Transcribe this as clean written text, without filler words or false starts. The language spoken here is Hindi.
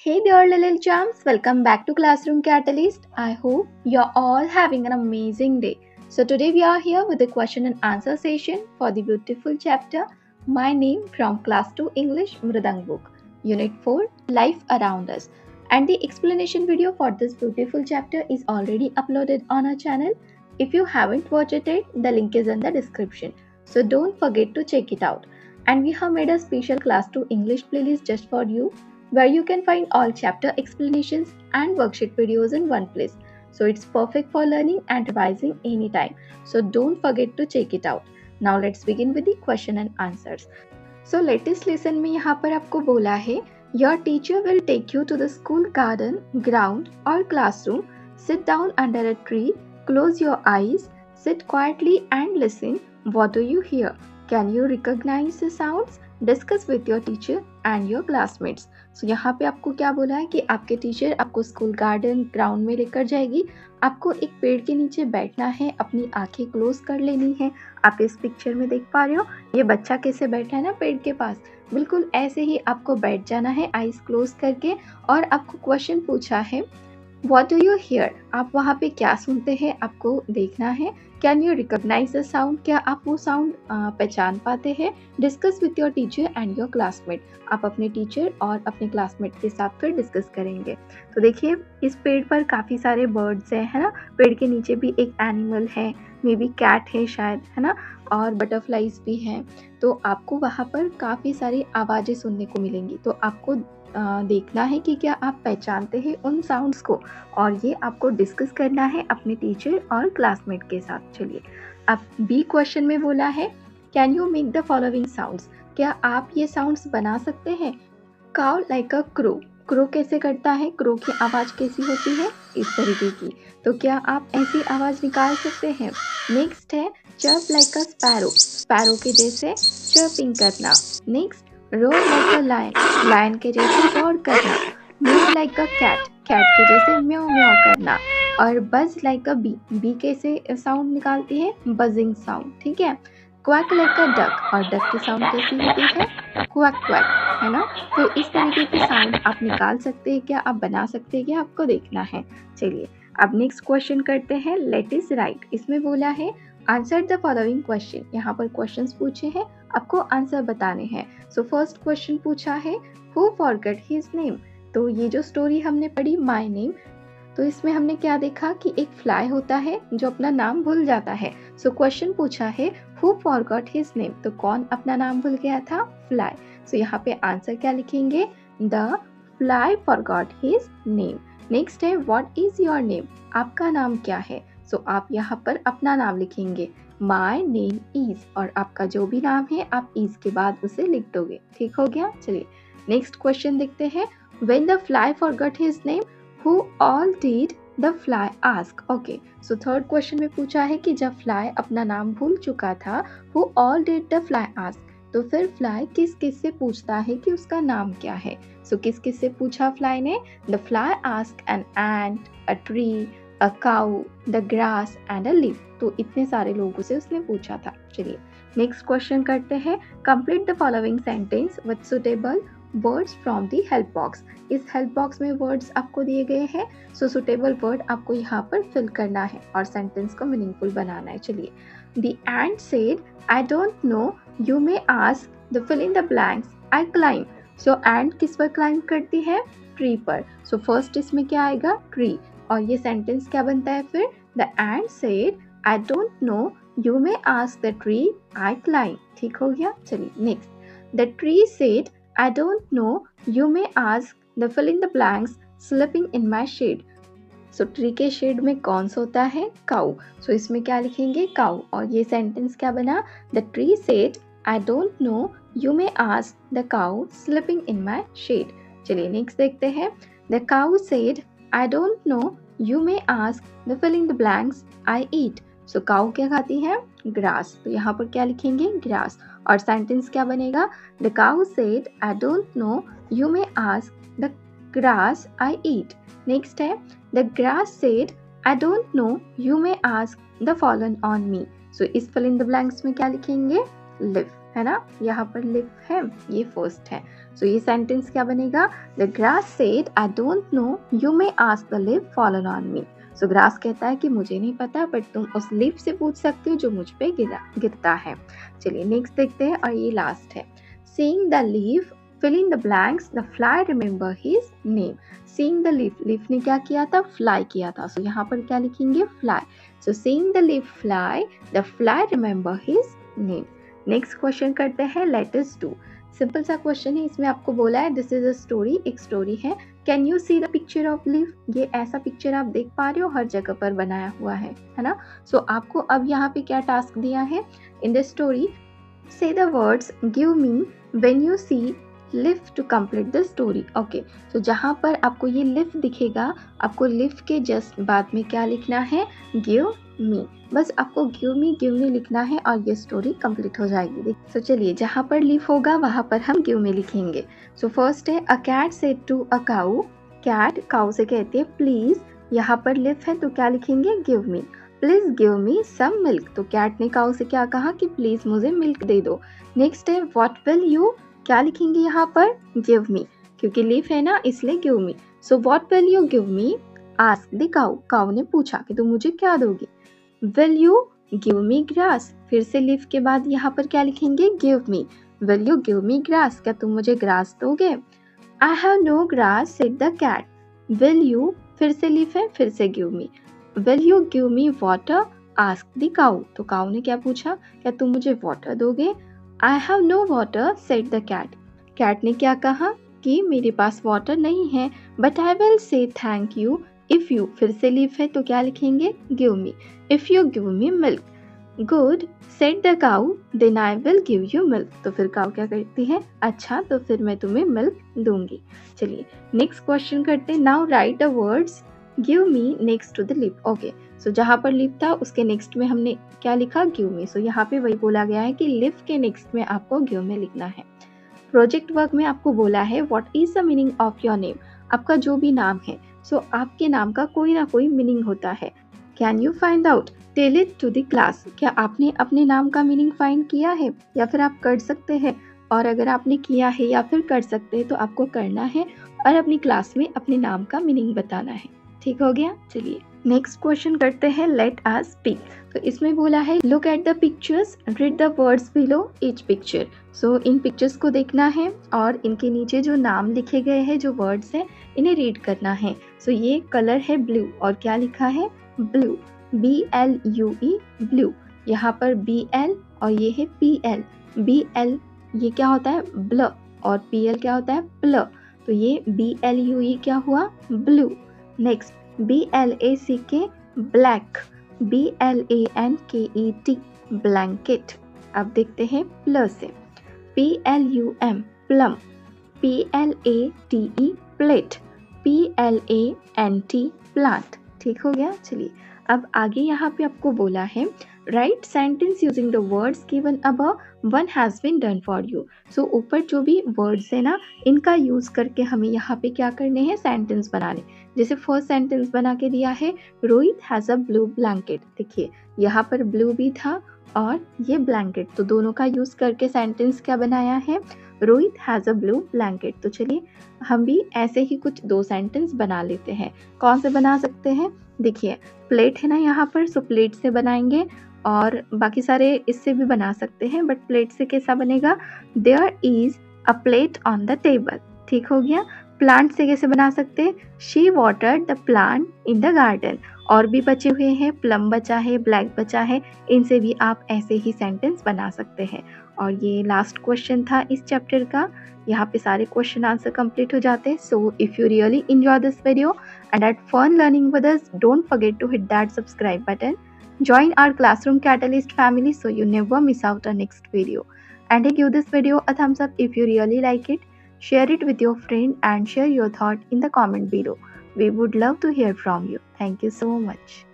Hey there, little chums. Welcome back to Classroom Catalyst. I hope you're all having an amazing day. So, today we are here with the question and answer session for the beautiful chapter My Name from Class 2 English Mridang Book, Unit 4 Life Around Us. And the explanation video for this beautiful chapter is already uploaded on our channel. If you haven't watched it, the link is in the description. So, don't forget to check it out. And we have made a special Class 2 English playlist just for you, where you can find all chapter explanations and worksheet videos in one place. So it's perfect for learning and revising anytime. So don't forget to check it out. Now let's begin with the question and answers. So latest lesson में यहाँ पर आपको बोला है Your teacher will take you to the school garden, ground or classroom. Sit down under a tree, close your eyes, sit quietly and listen. What do you hear? Can you recognize the sounds? Discuss with your teacher and your classmates. So यहाँ पे आपको क्या बोला है कि आपके टीचर आपको स्कूल गार्डन ग्राउंड में लेकर जाएगी, आपको एक पेड़ के नीचे बैठना है, अपनी आंखें क्लोज कर लेनी है। आप इस पिक्चर में देख पा रहे हो ये बच्चा कैसे बैठा है ना पेड़ के पास, बिल्कुल ऐसे ही आपको बैठ जाना है आईज क्लोज करके। और आपको क्वेश्चन पूछा है What do you hear? आप वहाँ पे क्या सुनते हैं आपको देखना है। Can you recognize the sound? क्या आप वो साउंड पहचान पाते हैं। Discuss with your teacher and your classmate. आप अपने टीचर और अपने क्लासमेट के साथ फिर डिस्कस करेंगे। तो देखिए इस पेड़ पर काफ़ी सारे बर्ड्स हैं, है ना। पेड़ के नीचे भी एक एनिमल है, मे बी कैट है शायद, है ना, और बटरफ्लाइज भी हैं। तो आपको वहाँ पर काफ़ी सारी आवाज़ें सुनने को मिलेंगी। तो आपको देखना है कि क्या आप पहचानते हैं उन साउंड्स को, और ये आपको डिस्कस करना है अपने टीचर और क्लासमेट के साथ। चलिए अब बी क्वेश्चन में बोला है can you make the following sounds? क्या आप ये साउंड्स बना सकते हैं? Cow like a crow, crow कैसे करता है, क्रो की आवाज़ कैसी होती है, इस तरीके की। तो क्या आप ऐसी आवाज़ निकाल सकते हैं? नेक्स्ट है chirp like a sparrow, sparrow के जैसे चर्पिंग करना। Next roar like a lion, lion के जैसे रोर करना। Mew like a cat, cat के जैसे म्याऊ म्याऊ करना। और buzz like a bee, bee कैसे साउंड निकालती है, बजिंग साउंड, ठीक है। क्वैक लाइक अ डक, और डक की साउंड कैसी होती है, क्वैक क्वैक, है ना। तो इस तरीके की साउंड आप निकाल सकते हैं क्या, आप बना सकते हैं क्या, आपको देखना है। चलिए अब नेक्स्ट क्वेश्चन करते हैं लेट इज राइट। इसमें बोला है आंसर द फॉलोइंग क्वेश्चन। यहाँ पर क्वेश्चंस पूछे हैं, आपको आंसर बताने हैं। सो फर्स्ट क्वेश्चन पूछा है हु फॉरगॉट हिज नेम। तो ये जो स्टोरी हमने पढ़ी माय नेम, तो इसमें हमने क्या देखा कि एक फ्लाई होता है जो अपना नाम भूल जाता है। सो क्वेश्चन पूछा है हु फॉरगॉट हिज नेम, तो कौन अपना नाम भूल गया था, फ्लाई। सो यहाँ पे आंसर क्या लिखेंगे, the fly forgot his name. Next है व्हाट इज योर नेम, आपका नाम क्या है। सो आप यहाँ पर अपना नाम लिखेंगे, माई नेम इज, और आपका जो भी नाम है आप इज के बाद उसे लिख दोगे, ठीक हो गया। चलिए नेक्स्ट क्वेश्चन देखते हैं when the fly forgot his name Who all did the fly ask? Okay, so third question में पूछा है कि जब फ्लाई अपना नाम भूल चुका था, Who all did the fly ask? तो फिर फ्लाई किस किस से पूछता है कि उसका नाम क्या है। सो किस किस से पूछा फ्लाई ने, the fly ask an ant, a tree, a cow, the grass and a leaf. तो इतने सारे लोगों से उसने पूछा था। चलिए नेक्स्ट क्वेश्चन करते हैं complete the following sentence with suitable words from the help box. इस हेल्प बॉक्स में वर्ड्स आपको दिए गए हैं, सो सुटेबल वर्ड आपको यहाँ पर फिल करना है और सेंटेंस को मीनिंगफुल बनाना है। चलिए the ant said I don't know, you may ask the fill in the blanks, I climb. So ant किस पर क्लाइंब करती है, ट्री पर। सो फर्स्ट इसमें क्या आएगा, ट्री, और ये सेंटेंस क्या बनता है फिर, the ant said I don't know, you may ask the tree, I climb, ठीक हो गया। चलिए next the tree said I don't know, you may ask the fill in the blanks, sleeping in my shade. So tree के shade में कौन सोता है, cow. So इसमें क्या लिखेंगे, cow, और ये sentence क्या बना, the tree said I don't know, you may ask the cow sleeping in my shade. चलिए next देखते हैं the cow said I don't know, you may ask the fill in the blanks, I eat. सो काऊ क्या खाती है, ग्रास। तो यहाँ पर क्या लिखेंगे, ग्रास, और सेंटेंस क्या बनेगा, the cow said I don't know, you may ask the grass, I eat. Next है the grass said I don't know, you may ask the fallen on me. So इस फिल इन द ब्लैंक्स में क्या लिखेंगे, लिव, है ना, यहाँ पर लिव है, ये फर्स्ट है। सो ये सेंटेंस क्या बनेगा, the grass said I don't know, you may ask the live fallen on me. So grass कहता है कि मुझे नहीं पता, बट तुम उस लिव से पूछ सकते हो जो मुझ पे गिरता है। चलिए नेक्स्ट देखते हैं, और ये लास्ट है। Seeing the leaf fill in the blanks, the fly remember his name. Seeing the leaf, leaf ने क्या किया था, fly किया था। So यहाँ पर क्या लिखेंगे, fly. So seeing the leaf fly, the fly remember his name. Next question करते हैं, let us do. सिंपल सा क्वेश्चन है, इसमें आपको बोला है दिस इज अ स्टोरी, एक स्टोरी है। Can you see the picture of leaf, ये ऐसा पिक्चर आप देख पा रहे हो, हर जगह पर बनाया हुआ है ना। सो आपको अब यहाँ पे क्या टास्क दिया है, in the story say the words give me when you see lift to complete the story. Okay, तो जहाँ पर आपको ये लिफ दिखेगा, आपको लिफ के जस्ट बाद में क्या लिखना है, गिव मी। बस आपको गिव मी लिखना है और ये स्टोरी कंप्लीट हो जाएगी। तो चलिए, जहाँ पर लिफ होगा वहाँ पर हम गिव मी लिखेंगे। सो फर्स्ट है, a cat said to a cow, cat cow से कहती है प्लीज, यहाँ पर लिफ है तो क्या लिखेंगे, give me. Please give me some milk, तो कैट ने काऊ से क्या कहा कि प्लीज मुझे मिल्क दे दो। नेक्स्ट है, व्हाट विल यू, क्या लिखेंगे यहाँ पर, गिव मी, क्योंकि लीफ है ना इसलिए give me. So what will you give me, ask the cow, cow ने पूछा कि तुम मुझे क्या दोगी। Will you give me grass, फिर से लीफ के बाद यहाँ पर क्या लिखेंगे, give me. Will you give me grass, क्या तुम मुझे ग्रास दोगे। I have no grass said the cat, will you, फिर से लीफ है, फिर से give me. Will you give me water, ask the काऊ, तो काऊ ने क्या पूछा, क्या तुम मुझे वाटर दोगे। I have no water, said the cat. Cat ने क्या कहा कि मेरे पास वाटर नहीं है, but I will say thank you if you, फिर से लीफ है तो क्या लिखेंगे, give me, if you give me milk. Good, said the cow, then I will give you milk. तो फिर काऊ क्या करती है, अच्छा तो फिर मैं तुम्हें मिल्क दूंगी। चलिए नेक्स्ट क्वेश्चन करते हैं। Now write the words give me next to the leaf. Okay, so जहाँ पर लिव था उसके नेक्स्ट में हमने क्या लिखा, गिव मी। सो यहाँ पे वही बोला गया है कि लिव के नेक्स्ट में आपको गिव मी लिखना है। प्रोजेक्ट वर्क में आपको बोला है what is the meaning of your name, आपका जो भी नाम है, सो आपके नाम का कोई ना कोई मीनिंग होता है। Can you find out, tell it to the class, क्या आपने अपने नाम का मीनिंग फाइंड किया है या फिर आप कर सकते हैं, और अगर आपने किया है या फिर कर सकते हैं तो आपको करना है और अपनी क्लास में अपने नाम का मीनिंग बताना है। ठीक हो गया। चलिए नेक्स्ट क्वेश्चन करते हैं, लेट अस स्पीक। तो इसमें बोला है look at the pictures, read the words below each picture. So in pictures को देखना है और इनके नीचे जो नाम लिखे गए हैं, जो वर्ड्स हैं, इन्हें रीड करना है। सो ये कलर है ब्लू और क्या लिखा है, ब्लू, BLUE, ब्लू। यहाँ पर BL और ये है PL। BL ये क्या होता है, ब्ल, और PL क्या होता है, प्ल। तो ये BLUE क्या हुआ, blue. Next BLACK, black, BLANKET, blanket. अब देखते हैं प्लस से, PLUM, plum, PLATE, plate, PLANT, plant. ठीक हो गया। चलिए अब आगे यहाँ पे आपको बोला है write sentence using the words given above, one has been done for you. So ऊपर जो भी वर्ड्स है ना, इनका यूज करके हमें यहाँ पे क्या करने हैं, सेंटेंस बनाने। जैसे फर्स्ट सेंटेंस बना के दिया है Rohit has a blue blanket. देखिए यहाँ पर ब्लू भी था और ये ब्लैंकेट, तो दोनों का यूज करके सेंटेंस क्या बनाया है, Rohit has a blue blanket. तो चलिए हम भी ऐसे ही कुछ दो सेंटेंस बना लेते हैं। कौन से बना सकते हैं, देखिए प्लेट है ना यहाँ पर, सो प्लेट से बनाएंगे, और बाकी सारे इससे भी बना सकते हैं, बट प्लेट से कैसा बनेगा, there is a plate on the table. ठीक हो गया। प्लांट से कैसे बना सकते हैं, she watered the plant in the garden. और भी बचे हुए हैं, प्लम बचा है, ब्लैक बचा है, इनसे भी आप ऐसे ही सेंटेंस बना सकते हैं। और ये लास्ट क्वेश्चन था इस चैप्टर का। यहाँ पे सारे क्वेश्चन आंसर कंप्लीट हो जाते हैं। So if you really enjoy this video and had fun learning with us, don't forget to hit that subscribe button. Join our Classroom Catalyst family so you never miss out our next video. And give this video a thumbs up if you really like it. Share it with your friend and share your thought in the comment below. We would love to hear from you. Thank you so much.